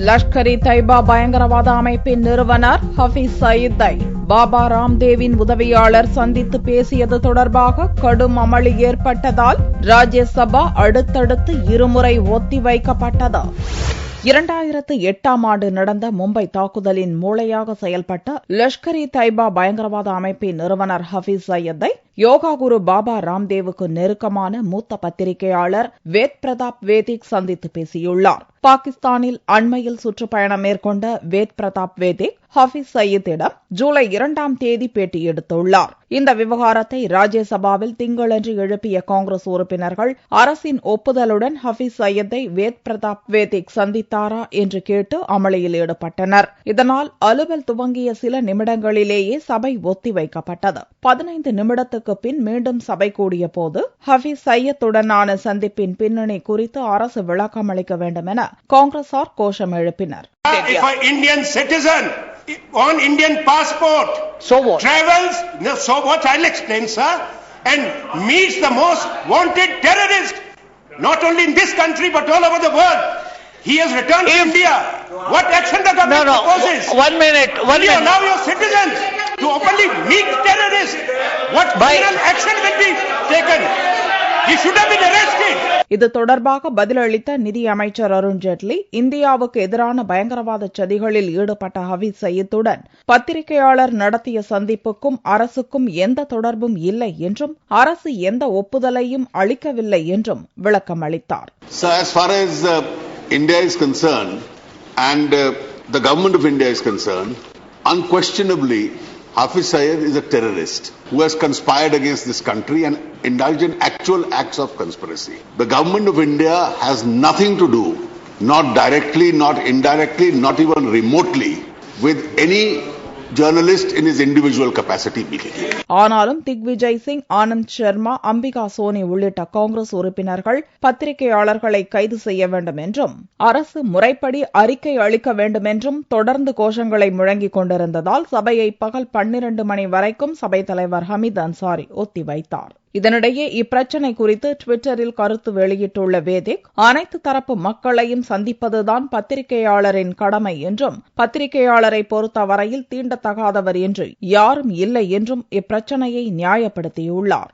லஷ்கர்-இ-தொய்பா பயங்கரவாத அமைப்பின் நிறுவனர் ஹபீஸ் சயீதை பாபா ராம்தேவின் உதவியாளர் சந்தித்து பேசியது தொடர்பாக கடும் அமளி ஏற்பட்டதால் ராஜ்யசபா அடுத்தடுத்து இருமுறை ஒத்திவைக்கப்பட்டது. 2008ஆம் ஆண்டு நடந்த மும்பை தாக்குதலின் மூளையாக செயல்பட்ட லஷ்கர்-இ-தொய்பா பயங்கரவாத அமைப்பின் நிறுவனர் ஹபீஸ் சயீதை யோகா குரு பாபா ராம்தேவுக்கு நெருக்கமான மூத்த பத்திரிகையாளர் வேத் பிரதாப் வேதிக் சந்தித்து பேசியுள்ளார். பாகிஸ்தானில் அண்மையில் சுற்றுப்பயணம் மேற்கொண்ட வேத் பிரதாப் வேதிக் ஹபீஸ் சயீதிடம் ஜூலை 2ஆம் தேதி பேட்டி எடுத்துள்ளார். இந்த விவகாரத்தை ராஜ்யசபாவில் திங்களன்று எழுப்பிய காங்கிரஸ் உறுப்பினர்கள் அரசின் ஒப்புதலுடன் ஹபீஸ் சயீதை வேத் பிரதாப் வேதிக் சந்தித்தாரா என்று கேட்டு அமளியில் ஈடுபட்டனர். இதனால் அலுவல் துவங்கிய சில நிமிடங்களிலேயே சபை ஒத்திவைக்கப்பட்டது. 15 நிமிடத்துக்கு பின் மீண்டும் சபை கூடிய போது ஹபீஸ் சயீதுடனான சந்திப்பின் பின்னணி குறித்து அரசு விளக்கம் அளிக்க வேண்டும் என காங்கிரசார் கோஷம் எழுப்பினர். If an Indian citizen on Indian passport travels, so what? I'll explain, sir, and meets the most wanted terrorist, not only in this country but all over the world. He has returned to India. What action the government proposes? One minute. You allow your citizens to openly meet terrorists. What criminal action will be taken? He should have been arrested. இது தொடர்பாக பதிலளித்த நிதியமைச்சர் அருண் ஜேட்லி, இந்தியாவுக்கு எதிரான பயங்கரவாத சதிகளில் ஈடுபட்ட ஹபீஸ் சயீதுடன் பத்திரிகையாளர் நடத்திய சந்திப்புக்கும் அரசுக்கும் எந்த தொடர்பும் இல்லை என்றும் அரசு எந்த ஒப்புதலையும் அளிக்கவில்லை என்றும் விளக்கம் அளித்தார். So as far as India is concerned and the government of India is concerned, unquestionably Hafiz Syed is a terrorist who has conspired against this country and indulged in actual acts of conspiracy. The government of India has nothing to do, not directly, not indirectly, not even remotely, with any journalist in his individual capacity meeting. ஆனாலும் திக்விஜய் சிங், ஆனந்த் சர்மா, அம்பிகா சோனி உள்ளிட்ட காங்கிரஸ் உறுப்பினர்கள் பத்திரிகையாளர்களை கைது செய்ய வேண்டும் என்றும் அரசு முறைப்படி அறிக்கை அளிக்க வேண்டும் என்றும் தொடர்ந்து கோஷங்களை முழங்கிக் கொண்டிருந்ததால் சபையை பகல் 12 மணி வரைக்கும் சபைத் தலைவர் ஹமீத் அன்சாரி ஒத்திவைத்தார். இதனிடையே இப்பிரச்சினை குறித்து டுவிட்டரில் கருத்து வெளியிட்டுள்ள வேதிக், அனைத்து தரப்பு மக்களையும் சந்திப்பதுதான் பத்திரிகையாளரின் கடமை என்றும் பத்திரிகையாளரை பொறுத்தவரையில் தீண்டத்தகாதவர் என்று யாரும் இல்லை என்றும் இப்பிரச்சனையை நியாயப்படுத்தியுள்ளார்.